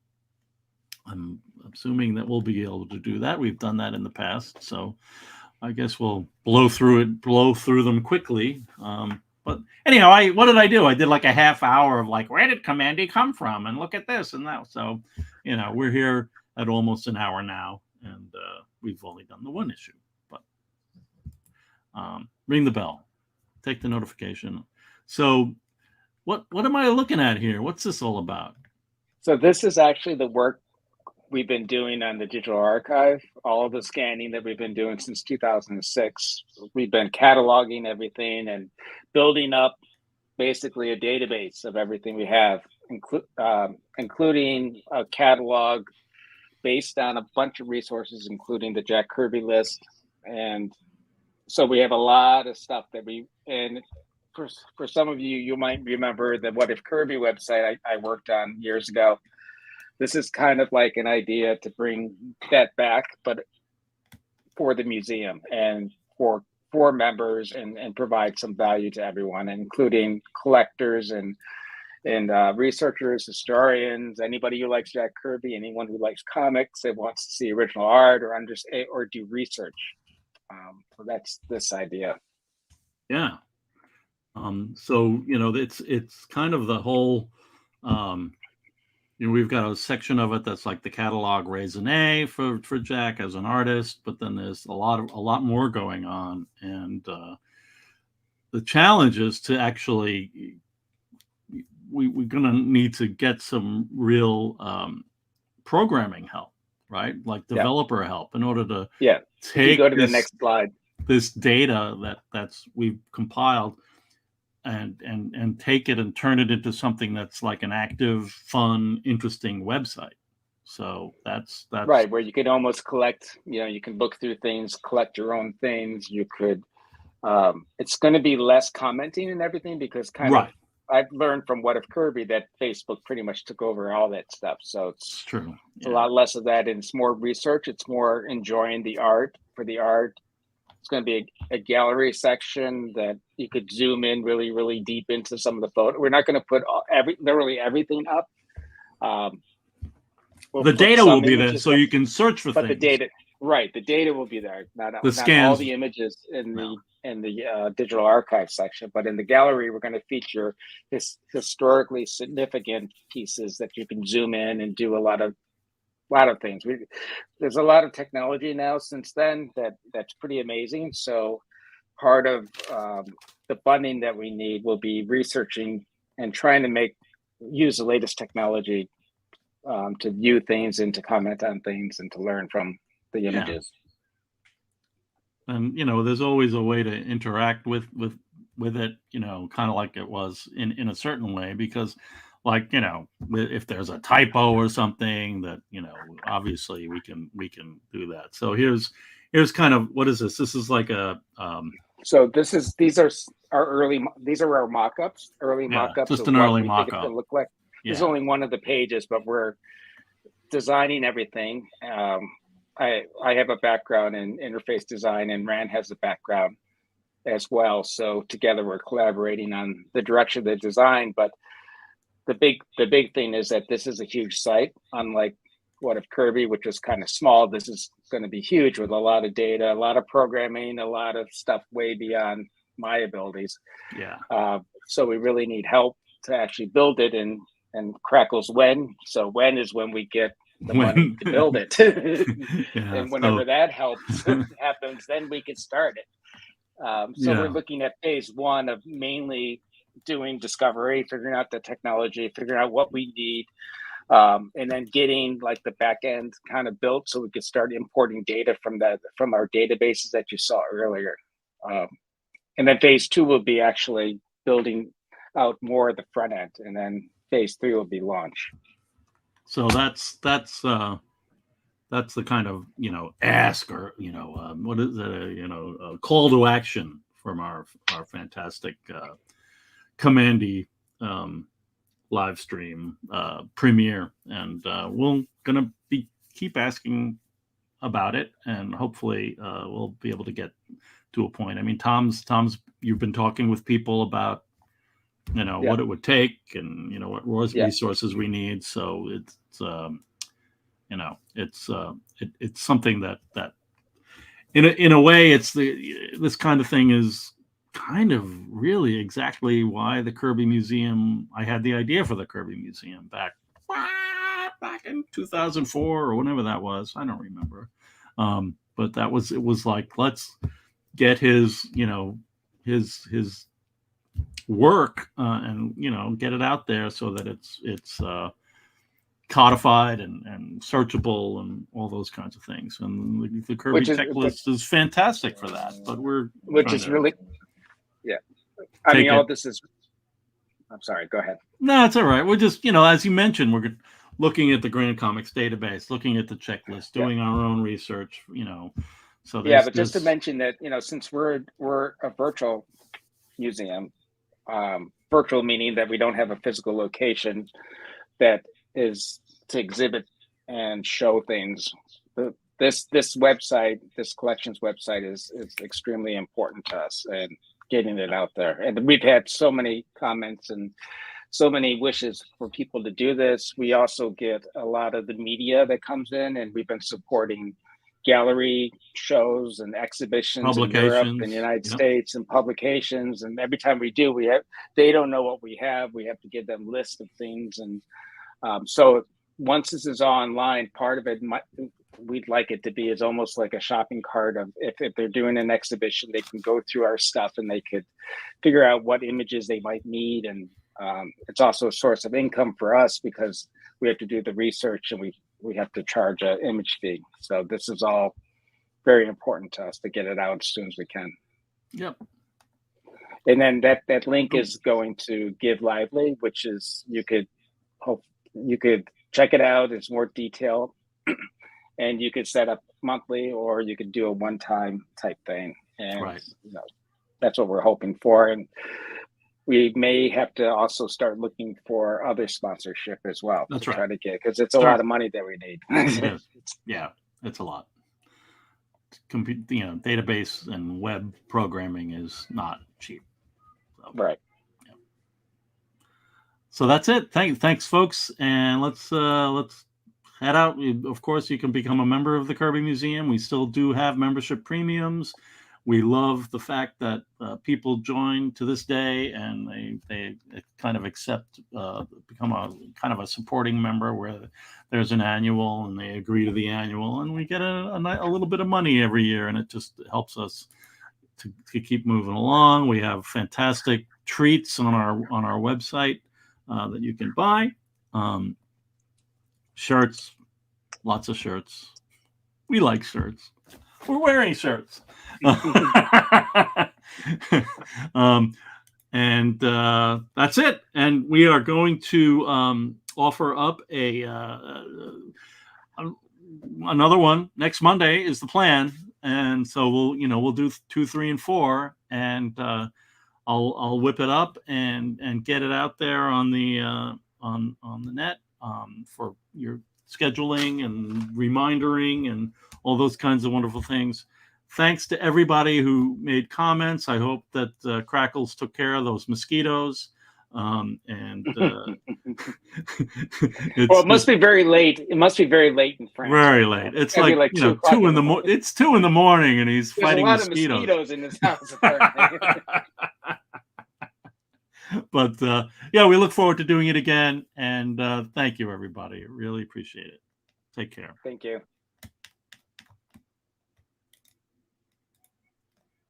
assuming that we'll be able to do that. We've done that in the past, so I guess we'll blow through them quickly. But anyhow, what did I do? I did like a half hour of like, where did Kamandi come from? And look at this and that. So, we're here at almost an hour now, and we've only done the one issue. But ring the bell, take the notification. So, what am I looking at here? What's this all about? So this is actually the work we've been doing on the digital archive, all of the scanning that we've been doing since 2006. We've been cataloging everything and building up basically a database of everything we have, including a catalog based on a bunch of resources, including the Jack Kirby list. And so we have a lot of stuff that for some of you, you might remember the What If Kirby website I worked on years ago. This is kind of like an idea to bring that back, but for the museum and for members and provide some value to everyone, including collectors and researchers, historians, anybody who likes Jack Kirby, anyone who likes comics that wants to see original art or understand or do research. So that's this idea. Yeah. So it's kind of the whole. We've got a section of it that's like the catalog raisonné for Jack as an artist, but then there's a lot more going on, and the challenge is to actually we're going to need to get some real programming help, right? Like developer help in order to take go to the next slide. This data that's we've compiled and take it and turn it into something that's like an active, fun, interesting website. So that's right, where you can almost collect, you can look through things, collect your own things. You could, it's going to be less commenting and everything because I've learned from What If Kirby that Facebook pretty much took over all that stuff. So it's true. It's a lot less of that. And it's more research. It's more enjoying the art for the art. It's going to be a gallery section that you could zoom in really, really deep into some of the photos. We're not going to put literally everything up. The data will be there, so you can search for things. The data will be there. Not all the images in the digital archive section, but in the gallery, we're going to feature historically significant pieces that you can zoom in and do a lot of things. There's a lot of technology now since then that's pretty amazing. So part of the funding that we need will be researching and trying to use the latest technology to view things and to comment on things and to learn from the images. And there's always a way to interact with it, kind of like it was in a certain way, because if there's a typo or something that, obviously we can do that. So here's kind of, what is this? This is like a, so these are our mock-ups, early mock-ups. Just an early mock-up. Look like. This is only one of the pages, but we're designing everything. I have a background in interface design, and Rand has a background as well. So together we're collaborating on the direction of the design, but the big thing is that this is a huge site, unlike What If Kirby, which is kind of small. This is going to be huge with a lot of data, a lot of programming, a lot of stuff way beyond my abilities. So we really need help to actually build it, and Crackle's when. So when is when we get the money to build it. And whenever that happens, then we can start it. We're looking at phase one of mainly doing discovery, figuring out the technology, figuring out what we need, and then getting like the back end kind of built so we could start importing data from our databases that you saw earlier. And then phase two will be actually building out more of the front end, and then phase three will be launch. So that's the kind of ask, or what is it, a call to action from our fantastic Kamandi live stream premiere, and we're gonna keep asking about it, and hopefully we'll be able to get to a point. I mean, Tom's you've been talking with people about what it would take, and what resources we need. So it's something that in a way, this kind of thing is kind of really exactly why the Kirby Museum. I had the idea for the Kirby Museum back in 2004 or whenever that was. I don't remember, but it was like, let's get his his work and get it out there so that it's codified and searchable and all those kinds of things. And the Kirby checklist is fantastic for that. But really, yeah. I mean, all this is. I'm sorry. Go ahead. No, it's all right. We're just, as you mentioned, we're looking at the Grand Comics database, looking at the checklist, doing our own research. So but just to mention that, since we're a virtual museum, virtual meaning that we don't have a physical location that is to exhibit and show things. This website, this collections website is extremely important to us and getting it out there. And we've had so many comments and so many wishes for people to do this. We also get a lot of the media that comes in, and we've been supporting gallery shows and exhibitions in Europe and the United States and publications. And every time we do, they don't know what we have. We have to give them lists of things. And so once this is online, part of it we'd like it to be is almost like a shopping cart of if they're doing an exhibition, they can go through our stuff and they could figure out what images they might need. And it's also a source of income for us because we have to do the research and we have to charge an image fee. So this is all very important to us to get it out as soon as we can. Yep. And then that link is going to Give Lively, which is you could check it out. It's more detailed, and you could set up monthly, or you could do a one-time type thing. And that's what we're hoping for. And we may have to also start looking for other sponsorship as well. That's to right. Try to get, because it's a lot of money that we need. Yeah, it's a lot. Database and web programming is not cheap. So, right. Yeah. So that's it. Thanks, folks, and let's head out. Of course, you can become a member of the Kirby Museum. We still do have membership premiums. We love the fact that people join to this day, and they kind of become a kind of a supporting member where there's an annual, and they agree to the annual, and we get a little bit of money every year, and it just helps us to keep moving along. We have fantastic treats on our website that you can buy. Shirts, lots of shirts. We like shirts. We're wearing shirts. And that's it. And we are going to offer up another one next Monday is the plan. And so we'll do 2, 3, and 4, and I'll whip it up and get it out there on the net for your scheduling and remindering and all those kinds of wonderful things. Thanks to everybody who made comments. I hope that Crackles took care of those mosquitoes. Well, it must be very late. It must be very late in France. Very late. It's like 2 in the morning. It's 2 in the morning, and he's fighting mosquitoes. There's a lot of mosquitoes in this house, apparently. But we look forward to doing it again. And thank you, everybody. Really appreciate it. Take care. Thank you.